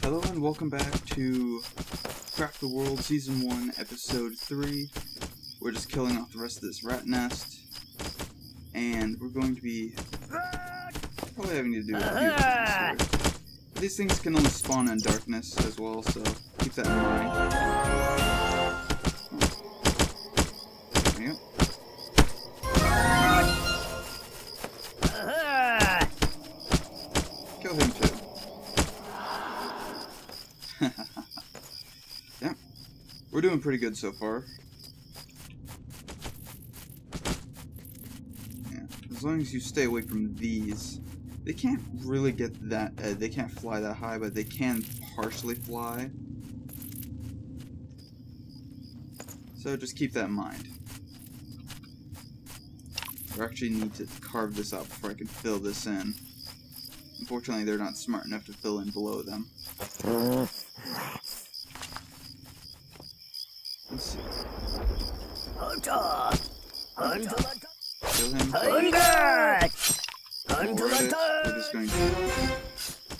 Hello and welcome back to Craft the World Season 1, Episode 3. We're just killing off the rest of this rat nest. And we're going to be probably having to do a few things here. These things can only spawn in darkness as well, so keep that in mind. There we go. Kill him too. Yeah, we're doing pretty good so far. Yeah, as long as you stay away from these. They can't really get that, they can't fly that high, but they can partially fly. So just keep that in mind. I actually need to carve this out before I can fill this in. Unfortunately, they're not smart enough to fill in below them. Let's see. Kill him. We're just going to...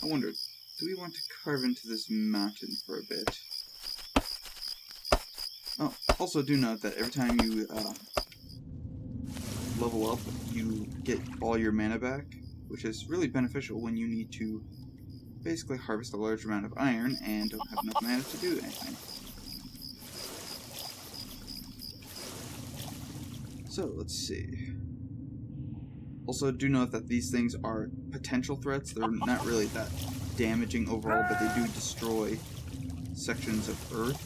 I wonder, do we want to carve into this mountain for a bit? Oh, also do note that every time you level up, you get all your mana back, which is really beneficial when you need to basically harvest a large amount of iron and don't have enough mana to do anything. So, let's see. Also, do note that these things are potential threats. They're not really that damaging overall, but they do destroy sections of Earth,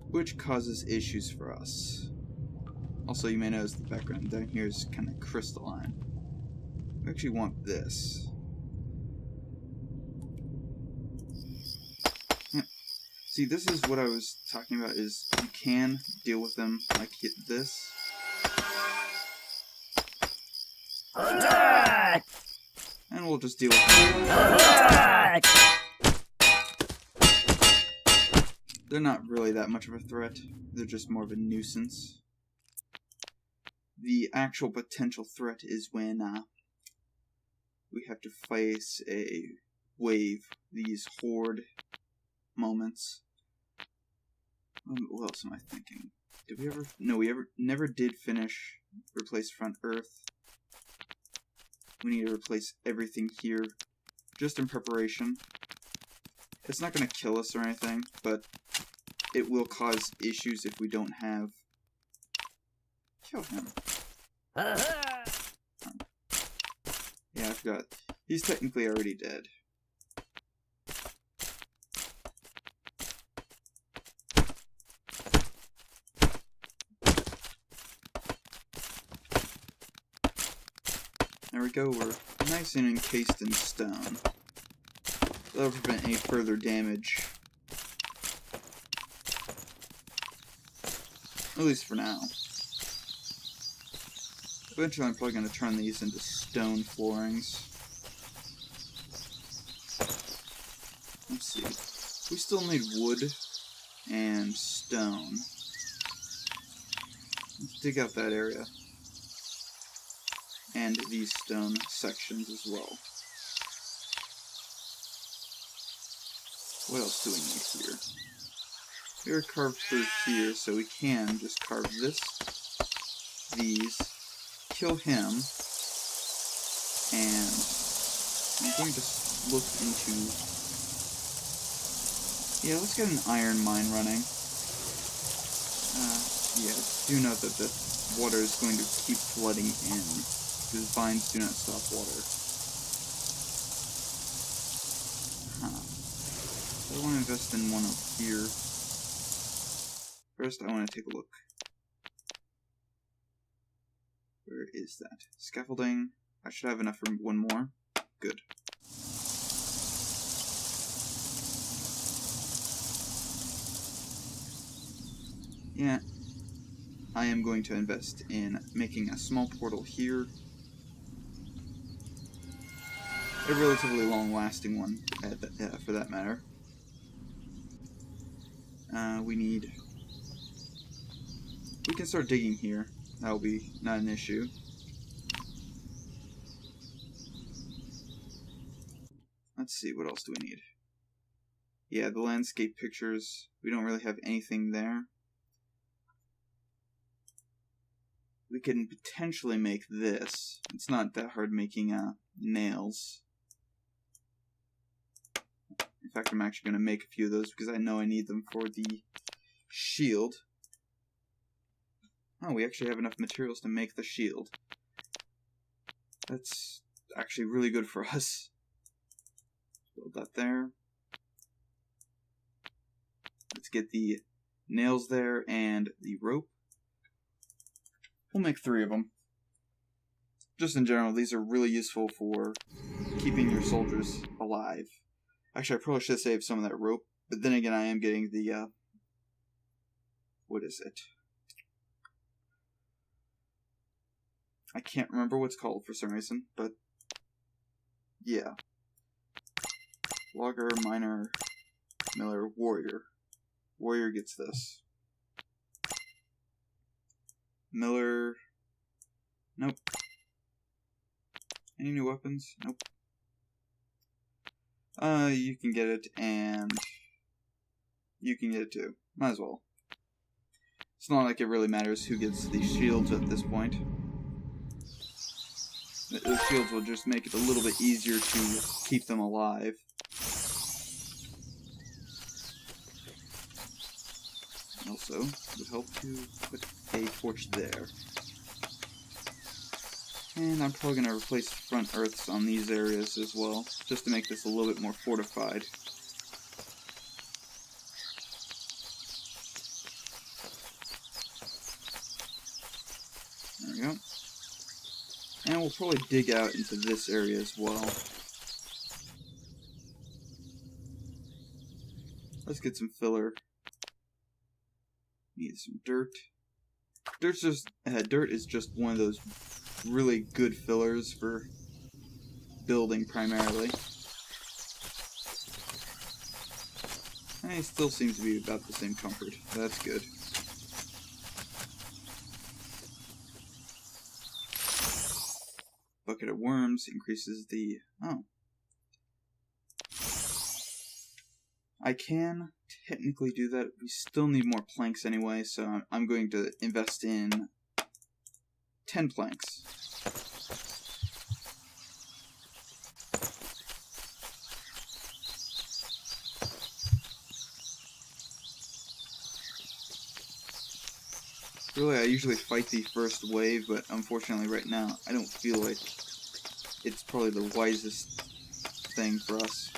which causes issues for us. Also, you may notice the background down here is kind of crystalline. We actually want this. Yeah. See, this is what I was talking about, is you can deal with them like this. And we'll just deal with them. They're not really that much of a threat. They're just more of a nuisance. The actual potential threat is when we have to face a wave, these horde moments. What else am I thinking? Did we ever... No, we never did finish Replace Front Earth. We need to replace everything here, just in preparation. It's not going to kill us or anything, but it will cause issues if we don't have... Kill him. Yeah, I forgot. He's technically already dead. There we go, we're nice and encased in stone. That'll prevent any further damage. At least for now. Eventually I'm probably going to turn these into stone floorings. Let's see. We still need wood and stone. Let's dig out that area. And these stone sections as well. What else do we need here? We are carved through here, so we can just carve this, these, kill him, and I'm going to look into... Yeah, let's get an iron mine running. Yeah, do note that the water is going to keep flooding in, because vines do not stop water. So I want to invest in one up here. First, I want to take a look. Where is that? Scaffolding. I should have enough for one more. Good. Yeah. I am going to invest in making a small portal here. A relatively long-lasting one, for that matter. We can start digging here. That'll be not an issue. Let's see, what else do we need? Yeah, the landscape pictures, we don't really have anything there. We can potentially make this. It's not that hard making nails. In fact, I'm actually going to make a few of those because I know I need them for the shield. Oh, we actually have enough materials to make the shield. That's actually really good for us. Build that there. Let's get the nails there and the rope. We'll make 3 of them. Just in general, these are really useful for keeping your soldiers alive. Actually, I probably should save some of that rope, but then again, I am getting the, what is it? I can't remember what it's called for some reason, but yeah. Logger, miner, miller, warrior. Warrior gets this. Miller. Nope. Any new weapons? Nope. You can get it, and you can get it too. Might as well. It's not like it really matters who gets these shields at this point. Those shields will just make it a little bit easier to keep them alive. Also, it would help to put a torch there. And I'm probably going to replace front earths on these areas as well, just to make this a little bit more fortified. There we go. And we'll probably dig out into this area as well. Let's get some filler. Need some dirt. Dirt is just one of those really good fillers for building primarily. And it still seems to be about the same comfort. That's good. Bucket of worms increases the... Oh. I can technically do that. We still need more planks anyway, so I'm going to invest in 10 planks. Really, I usually fight the first wave, but unfortunately right now, I don't feel like it's probably the wisest thing for us.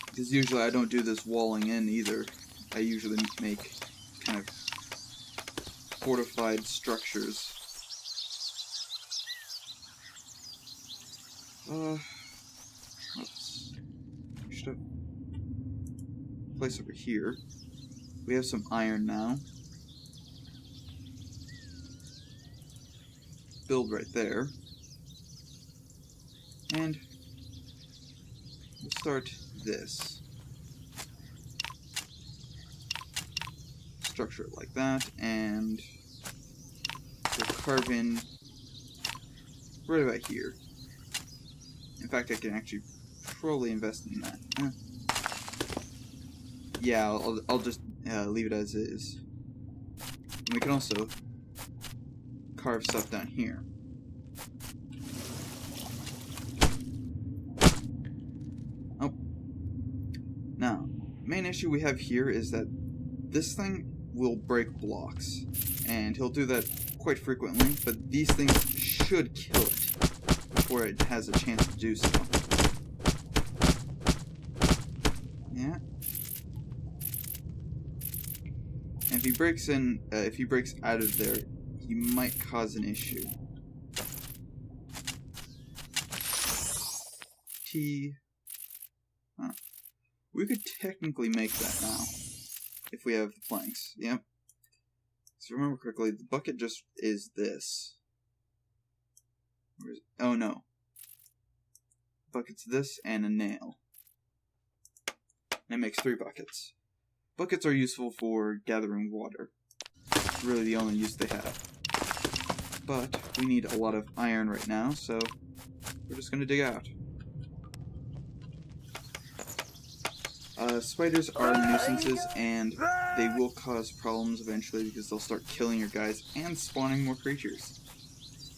Because usually I don't do this walling in either. I usually make kind of fortified structures. Oops. Should have place over here. We have some iron now. Build right there. And we'll start this. Structure it like that, and we'll carve in right about here. In fact, I can actually probably invest in that. Yeah, I'll just leave it as is. And we can also carve stuff down here. Oh. Now, main issue we have here is that this thing will break blocks, and he'll do that quite frequently, but these things should kill it before it has a chance to do so. Yeah. And if he breaks out of there, he might cause an issue. Huh. We could technically make that now, if we have the planks. Yep. So remember correctly, the bucket just is this. Oh no. Bucket's this and a nail. That makes 3 buckets. Buckets are useful for gathering water. It's really the only use they have. But we need a lot of iron right now, so we're just going to dig out. Spiders are nuisances, and they will cause problems eventually because they'll start killing your guys and spawning more creatures.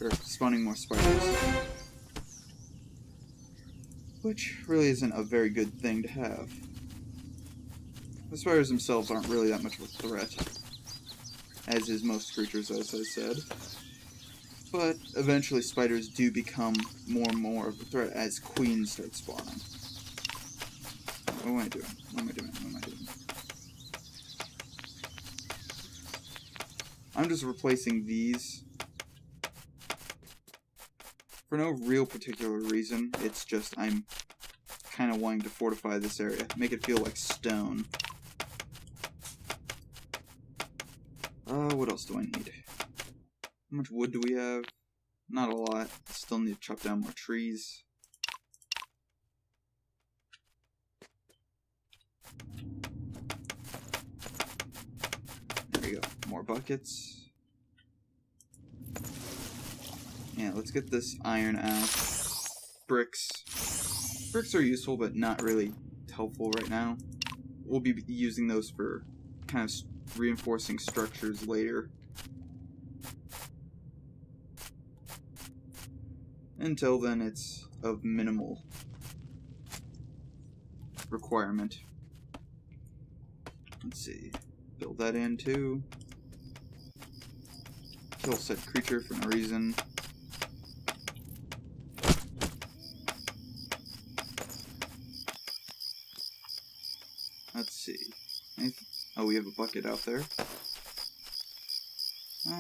Or spawning more spiders. Which really isn't a very good thing to have. The spiders themselves aren't really that much of a threat, as is most creatures, as I said. But eventually spiders do become more and more of a threat as queens start spawning. What am I doing? What am I doing? What am I doing? I'm just replacing these for no real particular reason. It's just I'm kind of wanting to fortify this area, make it feel like stone. What else do I need? How much wood do we have? Not a lot. Still need to chop down more trees. There we go. More buckets. Yeah, let's get this iron out. Bricks. Bricks are useful, but not really helpful right now. We'll be using those for kind of reinforcing structures later. Until then, it's of minimal requirement. Let's see. Build that in too. Kill said creature for no reason. Let's see. Oh, we have a bucket out there.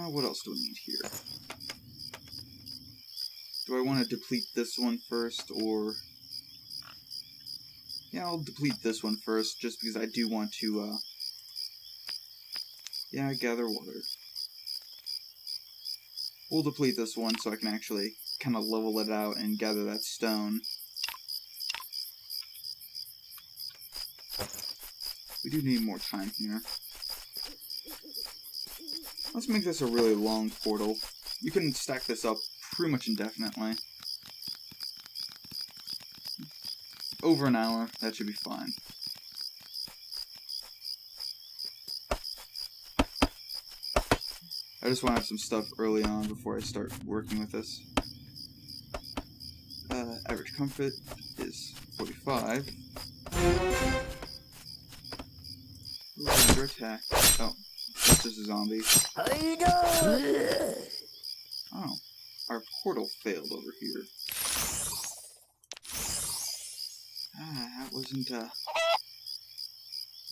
What else do we need here? Do I want to deplete this one first, or... Yeah, I'll deplete this one first, just because I do want to, yeah, gather water. We'll deplete this one so I can actually kind of level it out and gather that stone. We do need more time here. Let's make this a really long portal. You can stack this up pretty much indefinitely. Over an hour, that should be fine. I just want to have some stuff early on before I start working with this. Average comfort is 45. Ooh, under attack. Oh, that's just a zombie. Oh, our portal failed over here.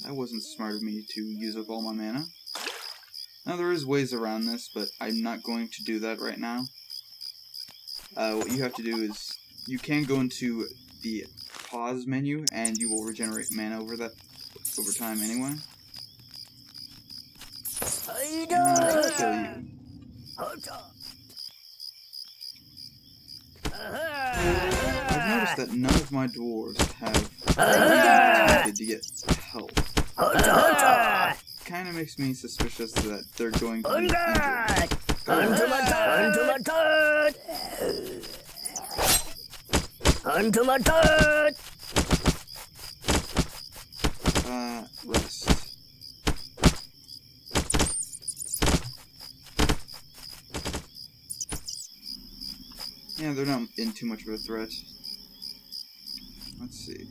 That wasn't smart of me to use up all my mana. Now there is ways around this, but I'm not going to do that right now. What you have to do is, you can go into the pause menu, and you will regenerate mana over time anyway. And I'll kill you. I've noticed that none of my dwarves have attempted to get health. Kind of makes me suspicious that they're going to be injured. Rest. Yeah, they're not in too much of a threat. Let's see.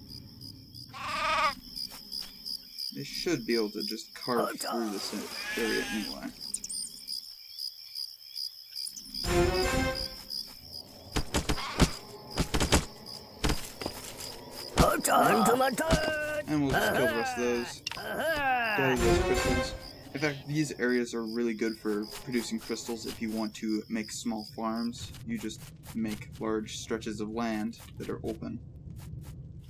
They should be able to just carve through this area anyway. And we'll just kill the rest of those. Gather those crystals. In fact, these areas are really good for producing crystals if you want to make small farms. You just make large stretches of land that are open.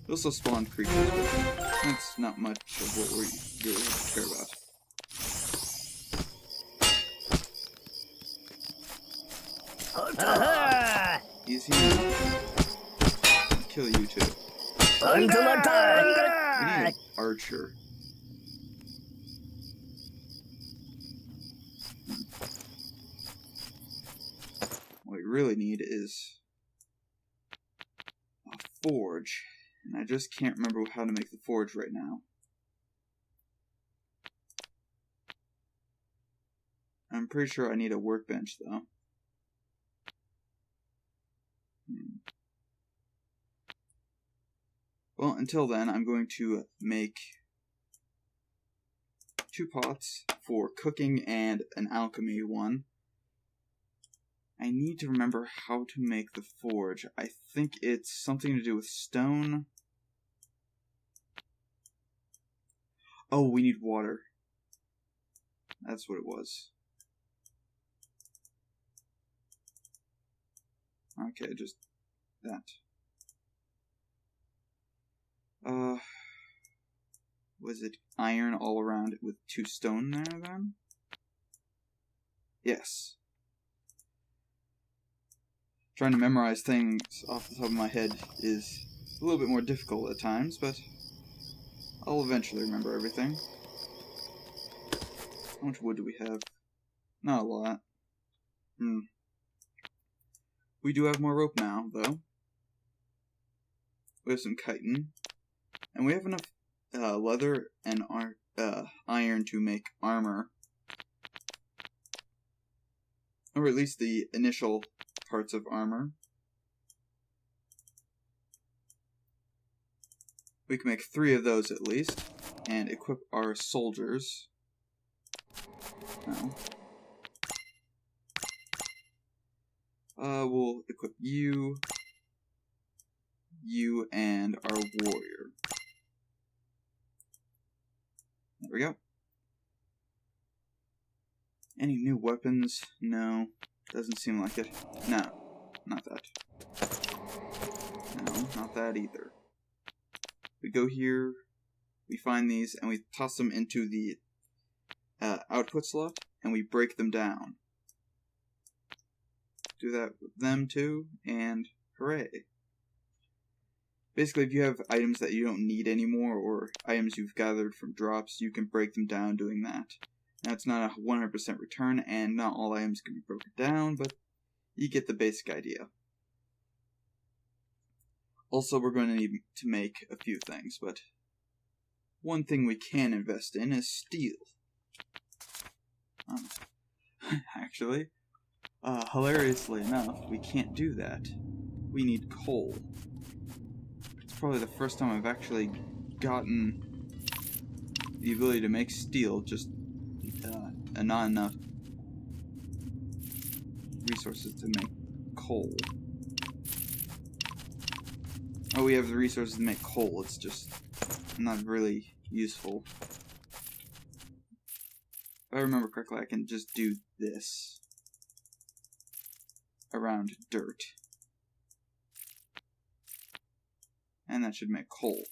It also spawn creatures, but that's not much of what we really care about. Easy. I'll kill you too. We need an archer. What we really need is a forge. And I just can't remember how to make the forge right now. I'm pretty sure I need a workbench, though. Well, until then, I'm going to make 2 pots for cooking and an alchemy one. I need to remember how to make the forge. I think it's something to do with stone. Oh, we need water. That's what it was. Okay, just that. Was it iron all around with 2 stone there then? Yes. Trying to memorize things off the top of my head is a little bit more difficult at times, but I'll eventually remember everything. How much wood do we have? Not a lot. We do have more rope now, though. We have some chitin. And we have enough leather and iron to make armor. Or at least the initial parts of armor. We can make 3 of those at least. And equip our soldiers. No. We'll equip you, and our warrior. There we go. Any new weapons? No. Doesn't seem like it. No. Not that. No, not that either. We go here, we find these, and we toss them into the output slot, and we break them down. Do that with them too, and hooray. Basically, if you have items that you don't need anymore, or items you've gathered from drops, you can break them down doing that. Now, it's not a 100% return, and not all items can be broken down, but you get the basic idea. Also, we're going to need to make a few things, but one thing we can invest in is steel. Actually, hilariously enough, we can't do that. We need coal. It's probably the first time I've actually gotten the ability to make steel, just and not enough resources to make coal. Oh, we have the resources to make coal, it's just not really useful. If I remember correctly, I can just do this around dirt. And that should make coal.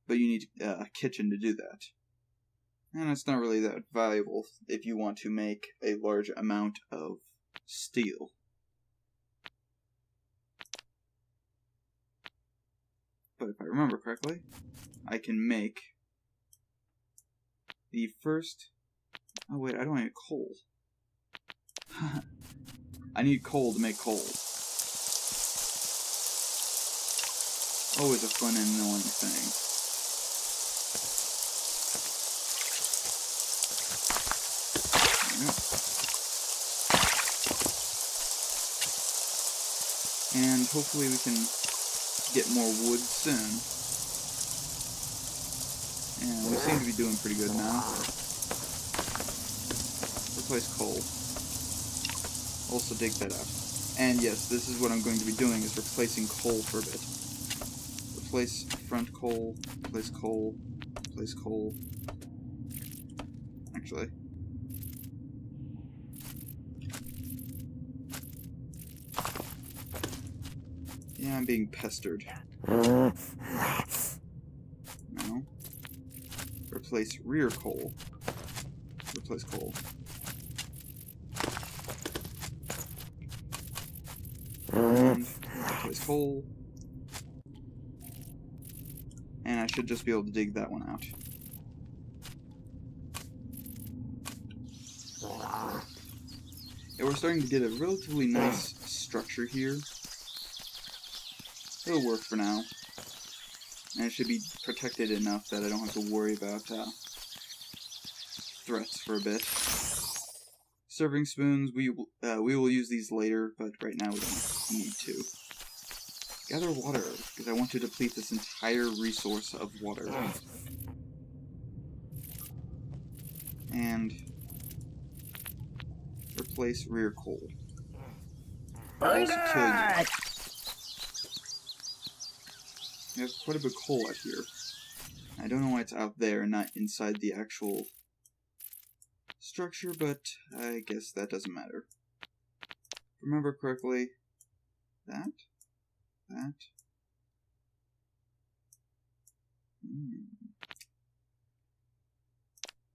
But you need a kitchen to do that. And it's not really that valuable if you want to make a large amount of steel. But if I remember correctly, I can make the first... Oh wait, I don't need coal. I need coal to make coal. Always a fun and annoying thing. And hopefully we can get more wood soon. And we seem to be doing pretty good now. Replace coal. Also dig that out. And yes, this is what I'm going to be doing, is replacing coal for a bit. Replace front coal, replace coal, replace coal. Actually. Yeah, I'm being pestered. No. Replace rear coal. Replace coal. And replace coal. And I should just be able to dig that one out. Yeah, we're starting to get a relatively nice structure here. it'll work for now. And it should be protected enough that I don't have to worry about threats for a bit. Serving spoons, we will use these later, but right now we don't need to. Gather water, because I want to deplete this entire resource of water. And replace rear coal. I'll also kill you. We have quite a bit of coal out here. I don't know why it's out there and not inside the actual structure, but I guess that doesn't matter. Remember correctly, that.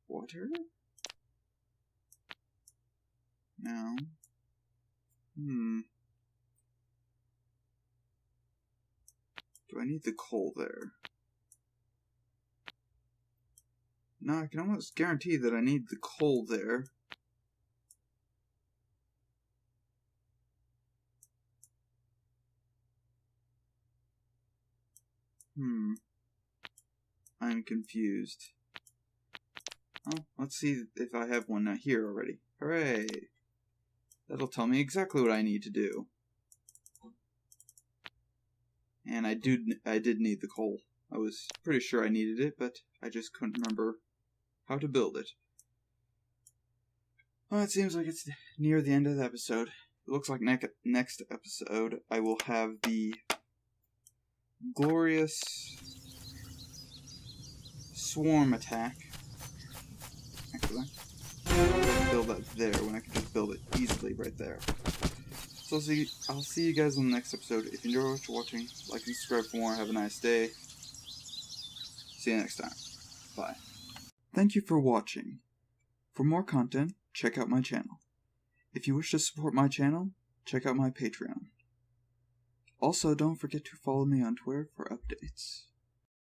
Water? No. Do I need the coal there? No, I can almost guarantee that I need the coal there. I'm confused. Oh, let's see if I have one here already. Hooray! That'll tell me exactly what I need to do. And I did need the coal. I was pretty sure I needed it, but I just couldn't remember how to build it. Well, it seems like it's near the end of the episode. It looks like next episode I will have the glorious swarm attack. Actually, I'll build that there when I can just build it easily right there. So I'll see you guys in the next episode. If you enjoyed watching, like and subscribe for more. Have a nice day. See you next time. Bye. Thank you for watching. For more content, check out my channel. If you wish to support my channel, check out my Patreon. Also, don't forget to follow me on Twitter for updates.